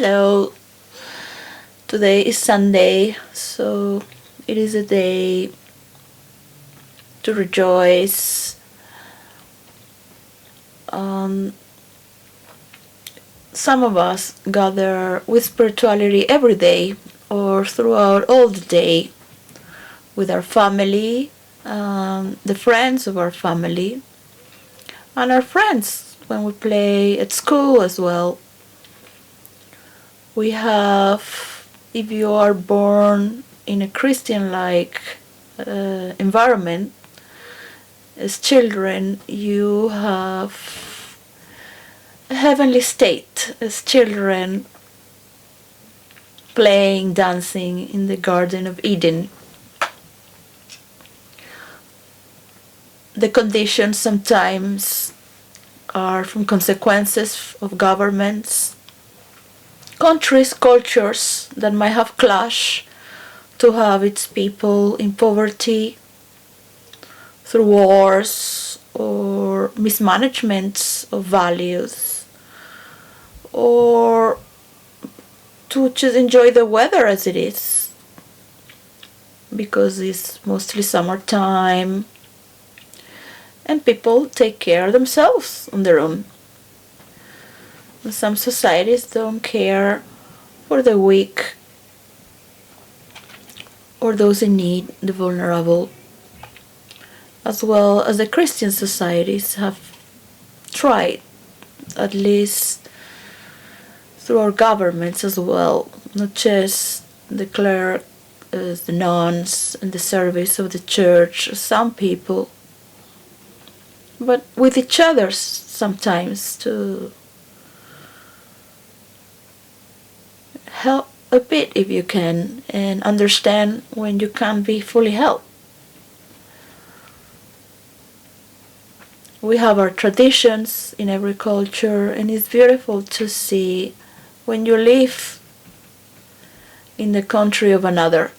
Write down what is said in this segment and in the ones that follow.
Hello, today is Sunday, so it is a day to rejoice. Um, some of us gather with spirituality every day or throughout all the day with our family, the friends of our family, and our friends when we play at school as well. We have, if you are born in a Christian-like environment, as children, you have a heavenly state. As children, playing, dancing in the Garden of Eden. The conditions sometimes are from consequences of governments, countries, cultures that might have clash to have its people in poverty through wars or mismanagements of values, or to just enjoy the weather as it is, because it's mostly summertime and people take care of themselves on their own. And some societies don't care for the weak or those in need, the vulnerable, as well as the Christian societies have tried, at least through our governments as well, not just the clerk, the nuns, and the service of the church, some people, but with each other sometimes to help a bit if you can, and understand when you can't be fully helped. We have our traditions in every culture, and it's beautiful to see when you live in the country of another.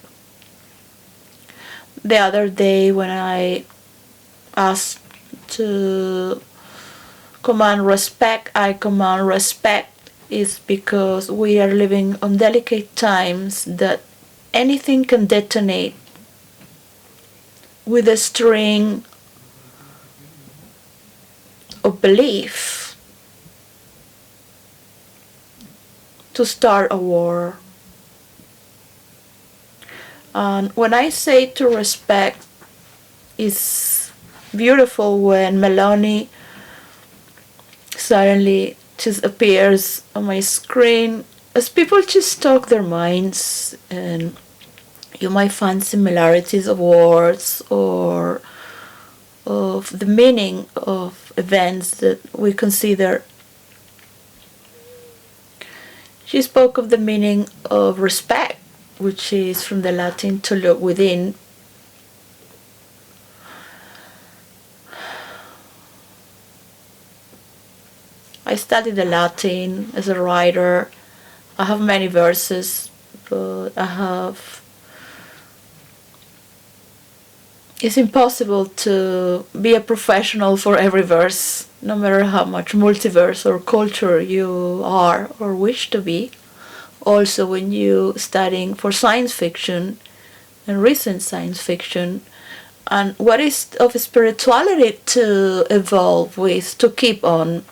The other day when I asked to command respect, I command respect, is because we are living on delicate times that anything can detonate with a string of belief to start a war. And when I say to respect, it's beautiful when Melanie suddenly just appears on my screen, as people just talk their minds, and you might find similarities of words or of the meaning of events that we consider. She spoke of the meaning of respect, which is from the Latin to look within. I studied the Latin as a writer. I have many verses, but it's impossible to be a professional for every verse, no matter how much multiverse or culture you are or wish to be. Also, when you studying for science fiction and recent science fiction, and what is of spirituality to evolve with, to keep on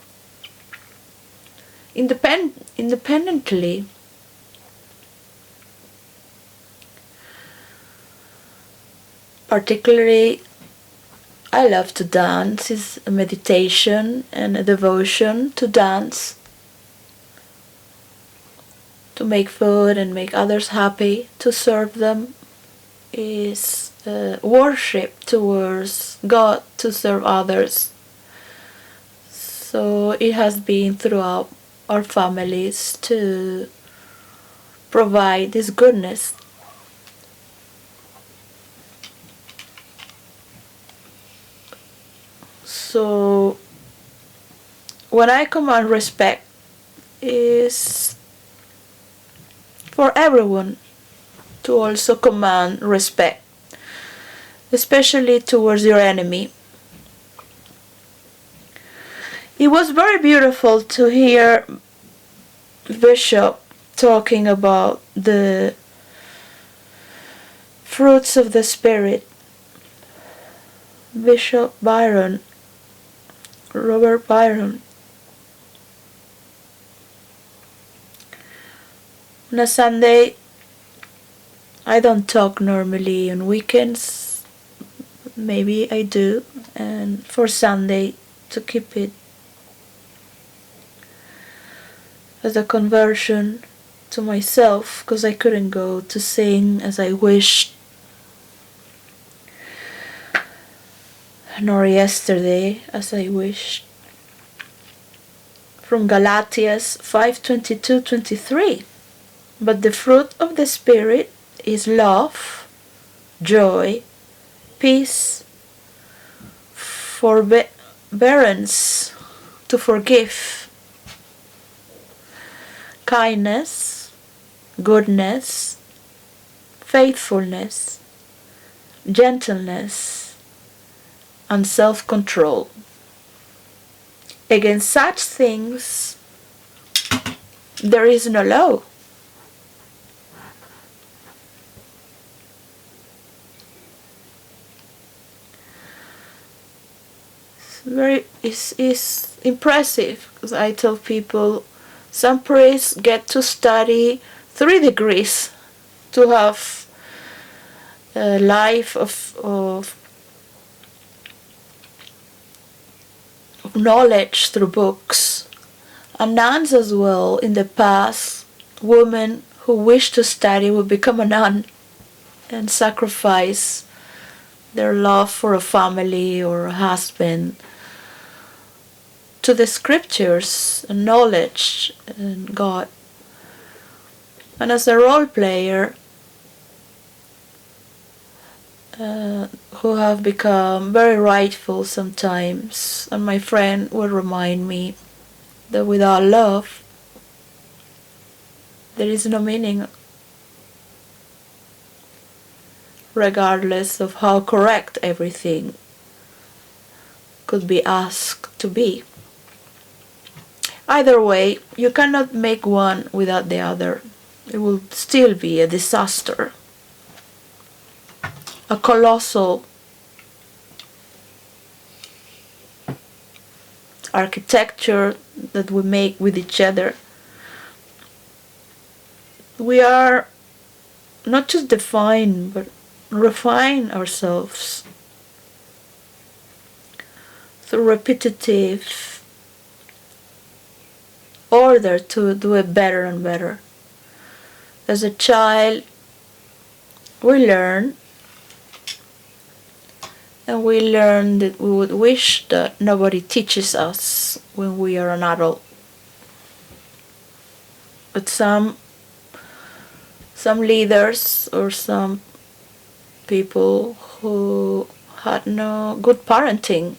independently. Particularly, I love to dance. It's a meditation and a devotion to dance, to make food and make others happy, to serve them, is worship towards God, to serve others. So it has been throughout our families to provide this goodness. So when I command respect, is for everyone to also command respect, especially towards your enemy. It was very beautiful to hear Bishop talking about the fruits of the Spirit. Bishop Byron, Robert Byron. On a Sunday, I don't talk normally. On weekends, maybe I do. And for Sunday, to keep it as a conversion to myself, because I couldn't go to sing as I wished, nor yesterday as I wished. From Galatians 5:22-23. But the fruit of the Spirit is love, joy, peace, forbearance, to forgive, kindness, goodness, faithfulness, gentleness, and self-control. Against such things there is no law. It's impressive, because I tell people some priests get to study 3 degrees to have a life of knowledge through books. And nuns as well. In the past, women who wished to study would become a nun and sacrifice their love for a family or a husband to the scriptures and knowledge and God. And as a role player, who have become very rightful sometimes, and my friend will remind me that without love there is no meaning, regardless of how correct everything could be asked to be. Either way, you cannot make one without the other. It will still be a disaster, a colossal architecture that we make with each other. We are not just define, but refine ourselves through repetitive order to do it better and better. As a child, we learn, and we learn that we would wish that nobody teaches us when we are an adult. But some leaders or some people who had no good parenting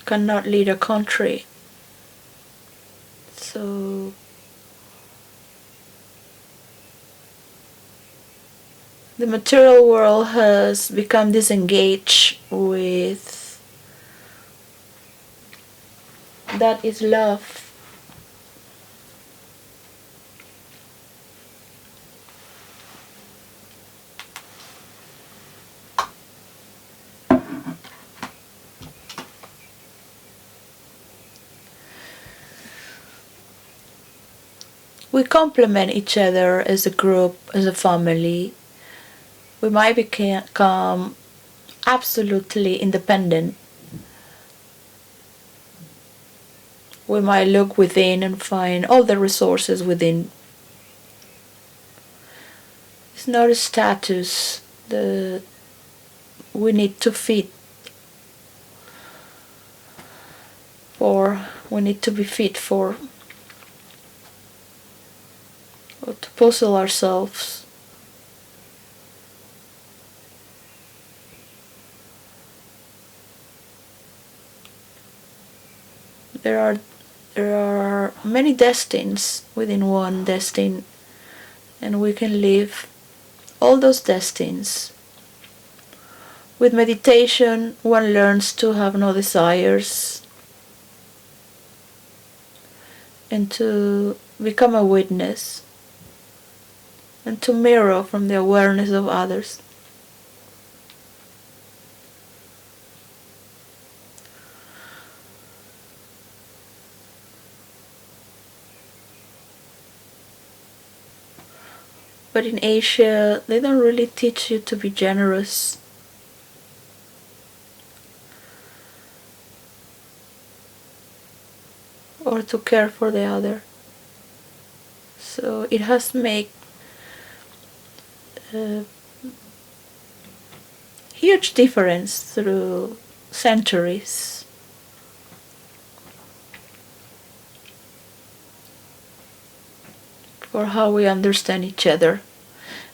cannot lead a country. So the material world has become disengaged with that is love. We complement each other as a group, as a family. We might become absolutely independent. We might look within and find all the resources within. It's not a status that we need to fit for, we need to be fit for, or to puzzle ourselves. There are many destinies within one destiny, and we can live all those destinies With meditation, one learns to have no desires and to become a witness and to mirror from the awareness of others. But in Asia, they don't really teach you to be generous. Or to care for the other. So it has made a huge difference through centuries. For how we understand each other.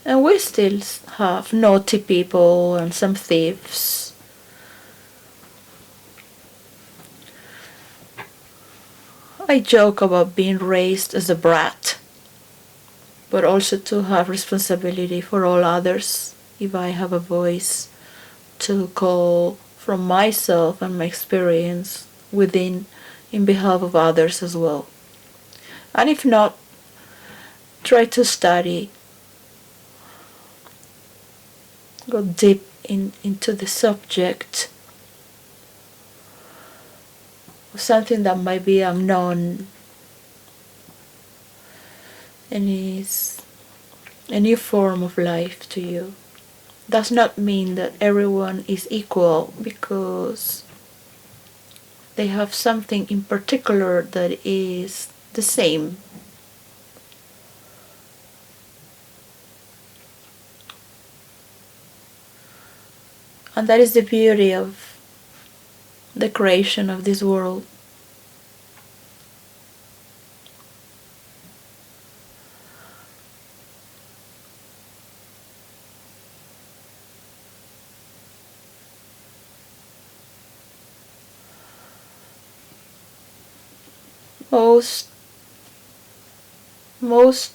And we still have naughty people and some thieves. I joke about being raised as a brat, but also to have responsibility for all others if I have a voice to call from myself and my experience within in behalf of others as well. And if not, try to study, go deep into the subject of something that might be unknown and is a new form of life to you. Does not mean that everyone is equal, because they have something in particular that is the same. And that is the beauty of the creation of this world. Most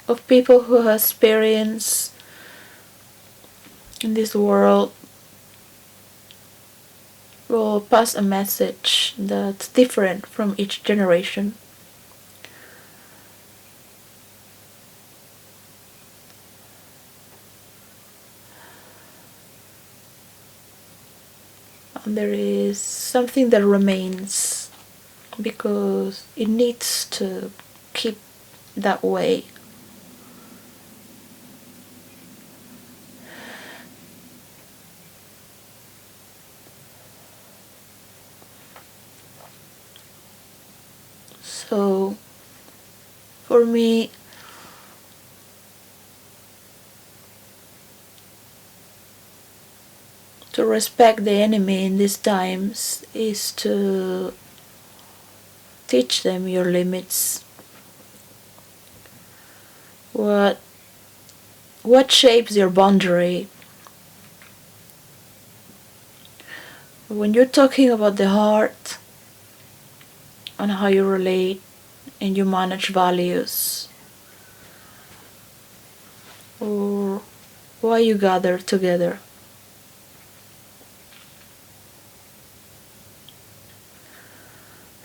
of people who have experience in this world will pass a message that's different from each generation. And there is something that remains because it needs to keep that way. So, for me, to respect the enemy in these times is to teach them your limits. What shapes your boundary? When you're talking about the heart and how you relate and you manage values, or why you gather together.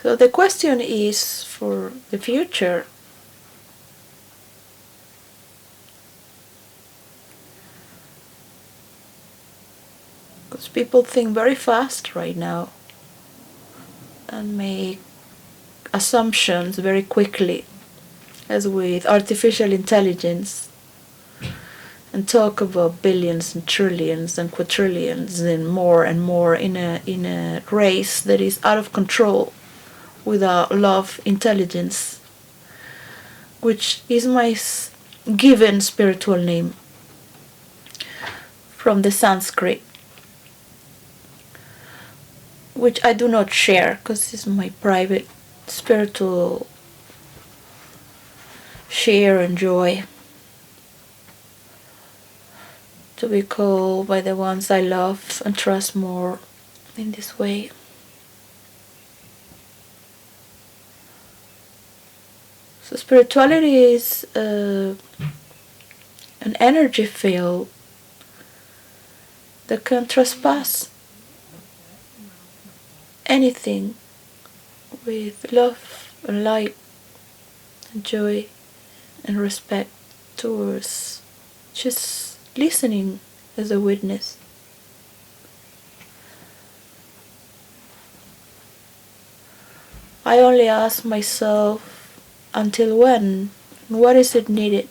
So the question is for the future. Because people think very fast right now and make assumptions very quickly, as with artificial intelligence, and talk about billions and trillions and quadrillions and more in a race that is out of control without love, intelligence, which is my given spiritual name from the Sanskrit, which I do not share because it's my private spiritual share and joy to be called by the ones I love and trust more in this way. So spirituality is an energy field that can trespass anything with love and light and joy and respect towards just listening as a witness. I only ask myself, until when? What is it needed?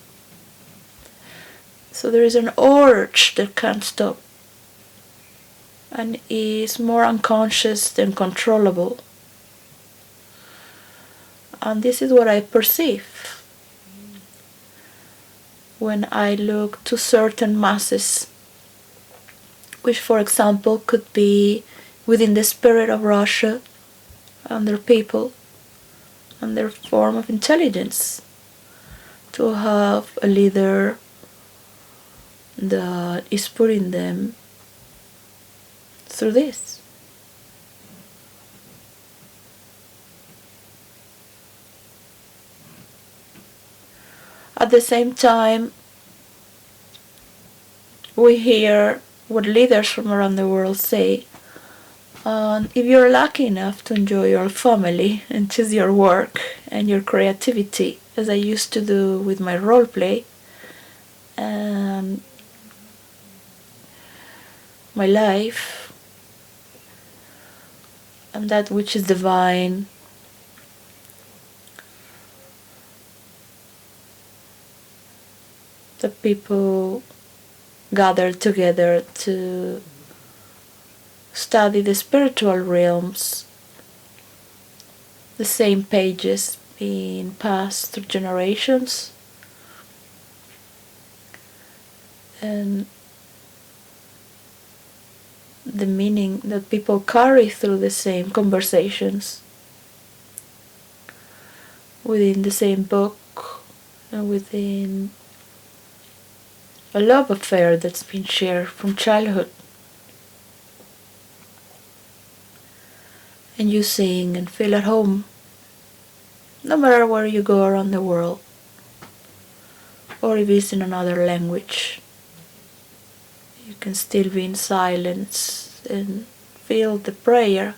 So there is an urge that can't stop and is more unconscious than controllable. And this is what I perceive when I look to certain masses, which for example could be within the spirit of Russia and their people and their form of intelligence, to have a leader that is putting them through this. At the same time, we hear what leaders from around the world say. If you're lucky enough to enjoy your family and choose your work and your creativity, as I used to do with my role play and my life, and that which is divine, the people gather together to study the spiritual realms, the same pages being passed through generations, and the meaning that people carry through the same conversations within the same book and within a love affair that's been shared from childhood. And you sing and feel at home, no matter where you go around the world, or if it's in another language. You can still be in silence and feel the prayer.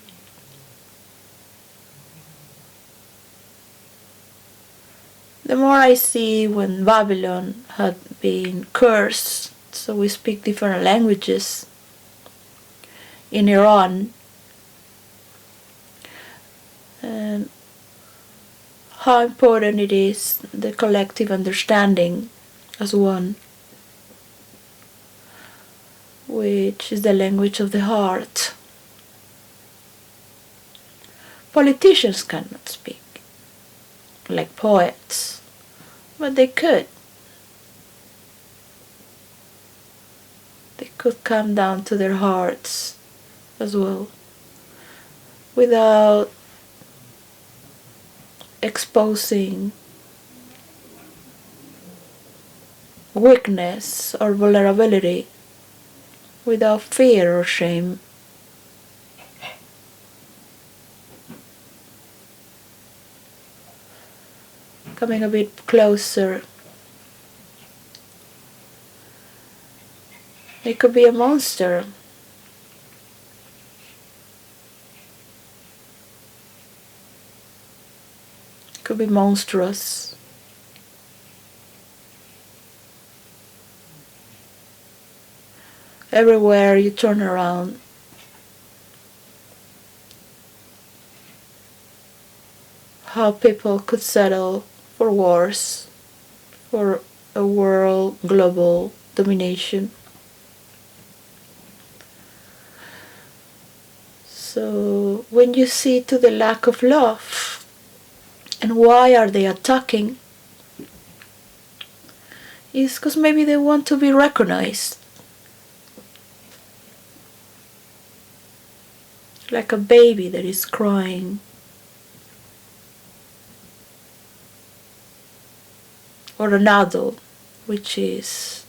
The more I see when Babylon had been cursed, so we speak different languages in Iran, and how important it is, the collective understanding as one, which is the language of the heart. Politicians cannot speak like poets, but they could. They could come down to their hearts as well, without exposing weakness or vulnerability, without fear or shame. Coming a bit closer, it could be a monster. It could be monstrous. Everywhere you turn around, how people could settle for wars, for a world global domination. So when you see to the lack of love, and why are they attacking, is because maybe they want to be recognized. Like a baby that is crying, or an adult which is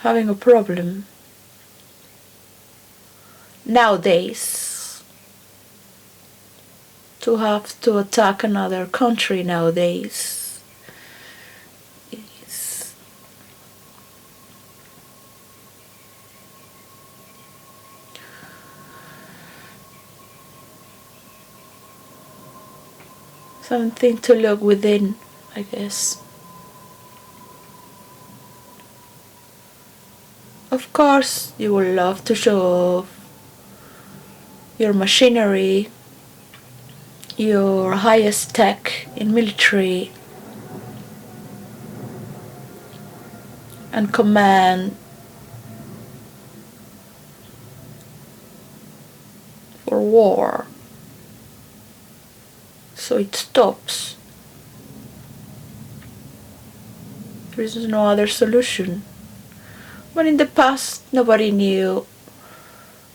having a problem. Nowadays, to have to attack another country nowadays is something to look within, I guess. Of course, you will love to show off your machinery, your highest tech in military and command for war. So it stops. There is no other solution. But in the past, nobody knew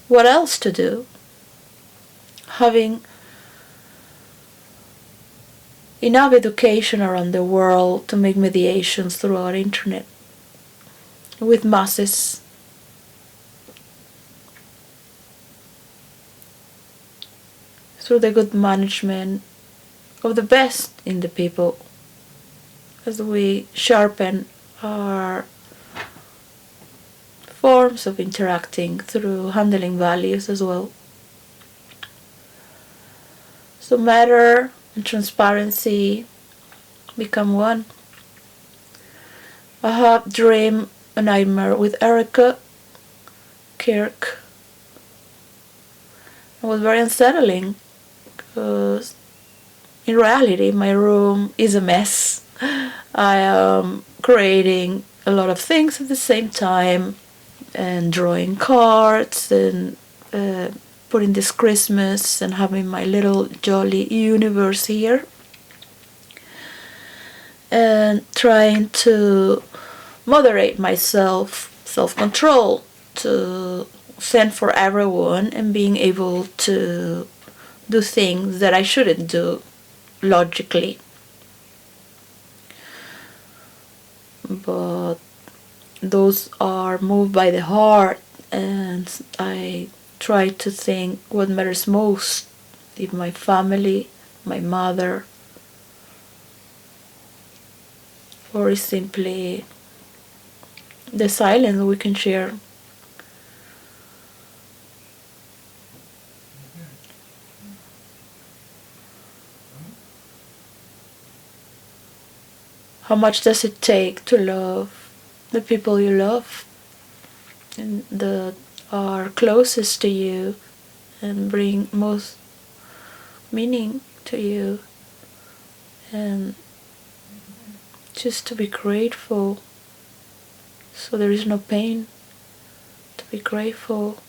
what else to do. Having enough education around the world to make mediations through our internet with masses. Through the good management of the best in the people, as we sharpen our forms of interacting through handling values as well. So matter and transparency become one. I have dreamed a nightmare with Erica Kirk. It was very unsettling because in reality my room is a mess. I am creating a lot of things at the same time and drawing cards and putting this Christmas and having my little jolly universe here and trying to moderate myself, self-control, to send for everyone and being able to do things that I shouldn't do logically. But those are moved by the heart, and I try to think what matters most, if my family, my mother, or is simply the silence we can share. How much does it take to love the people you love and that are closest to you and bring most meaning to you, and just to be grateful so there is no pain, to be grateful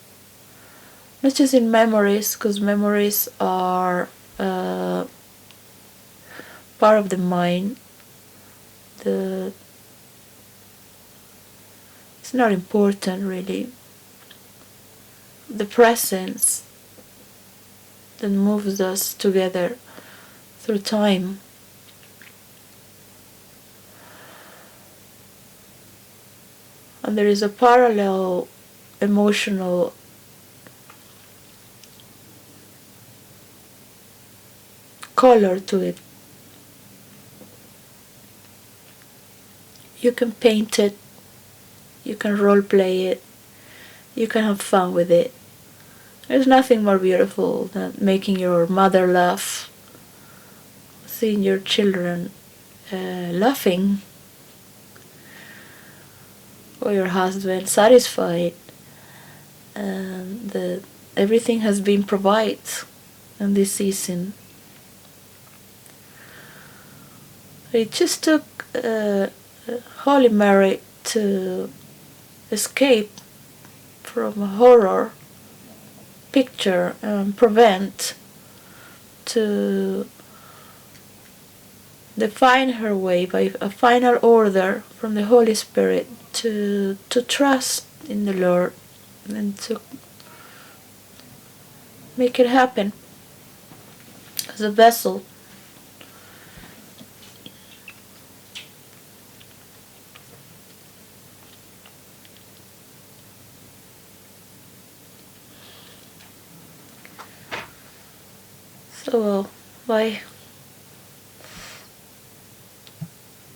not just in memories, because memories are part of the mind. It's not important really. The presence that moves us together through time. And there is a parallel emotional color to it. You can paint it, you can role play it, you can have fun with it. There's nothing more beautiful than making your mother laugh, seeing your children laughing, or your husband satisfied, and that everything has been provided in this season. It just took Holy Mary to escape from a horror picture and prevent to define her way by a final order from the Holy Spirit to trust in the Lord and to make it happen as a vessel. So, bye.